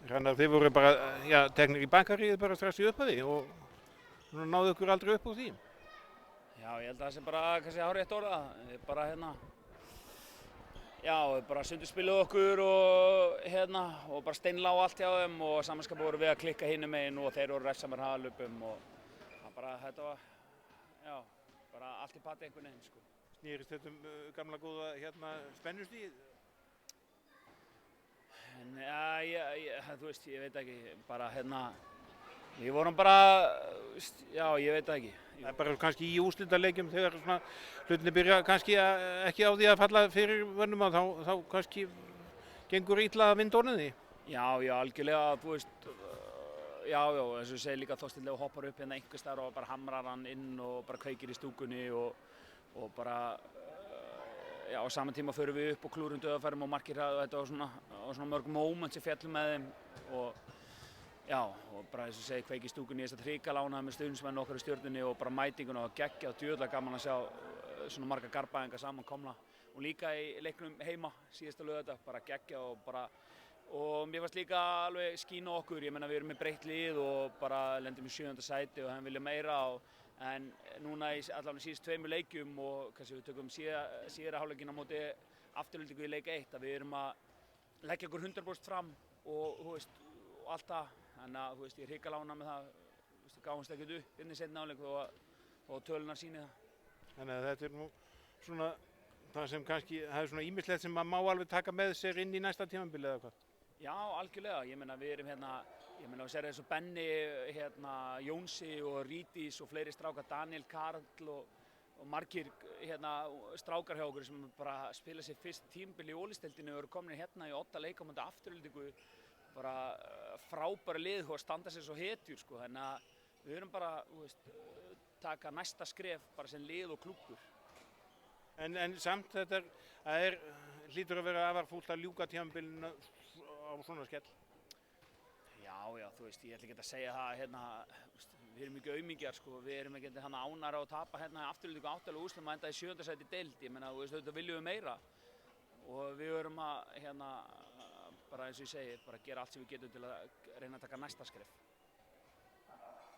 Þannig að þið voru bara, já, teknir í bakaríið bara strax í upphafi og náðu ykkur aldrei upp úr því. Já, ég held að það sé bara kannski hárrétt orða. Bara já, bara sundurspiluðu okkur og bara steinlá allt hjá þeim og samanskapið voru við að klikka hinum megin og þeir voru refsamir hraðalöpum og þetta var, já, bara allt í patti einhvern veginn, sko. Snýrist þetta gamla góða spennustíð? Já, þú veist, ég veit ekki, bara við vorum bara, já, ég veit ekki. Það er bara kannski í úrslitaleikjum þegar svona hlutinni byrja kannski ekki á því að falla fyrir vönnum að þá kannski gengur illa að vinda orðinni. Já, algjörlega, þú veist, já, eins og ég segi líka Þorsteinn Leó hoppar upp einhvers staðar og bara hamrar hann inn og bara kveikir í stúkunni og bara, já, á sama tíma förum við upp og klúrum dauðafærum og markir og þetta var svona mörg moment sem fjallum með þeim og já, og bara eins og segi kveiki í stúkunni í þess að hrikalána með stuðningsmenn okkar í Stjörnunni og bara mætinguna og geggja og djöðlega gaman að sjá svona marga garbaðinga samankomna og líka í leiknum heima síðasta laugardag, bara geggja og mér fannst líka alveg skína okkur, ég menna við erum með breytt lið og bara lendum í 7. sæti og hann vilja meira en núna í allavega síðust 2 leikjum og kannski við tökum síðara hálfleikinn á móti Aftureldingu í leik 1 að við erum að leggja okkur 100% fram og þú veist, og allt það. Þannig að þú veist, ég er hrikalána með það, við gáumst ekkert upp inn í seinni hálfleik og tölunar sýni það. Þannig að þetta er nú svona það sem kannski, það er svona ýmislegt sem maður má alveg taka með sér inn í næsta tímabili eða hvað? Já, algjörlega, ég meina við erum ég meina við sérum eins og Benni, Jónsi og Rídís og fleiri strákar, Daniel, Karl og margir strákar hjá okkur sem bara spila sér fyrst tímabil í Ólisteildinni og eru komin í 8 leik á móti Aftureldingu, bara frábæra lið og standa sér svo hetjur, sko, þannig að við erum bara, þú veist, taka næsta skref bara sem lið og klúbbur. En samt þetta hlýtur að vera afar fúlt að ljúka tímabilinu á svona skell? Já, þú veist, ég ætla ekki að segja það, við erum ekki aumingjar, sko, við erum ekki ánægðir á að tapa Aftureldingu 8 úrslitum að enda í 7. sæti í deild, ég meina, þú veist, þetta viljum við meira og við verum að, bara eins og ég segi, bara gera allt sem við getum til að reyna að taka næsta skref.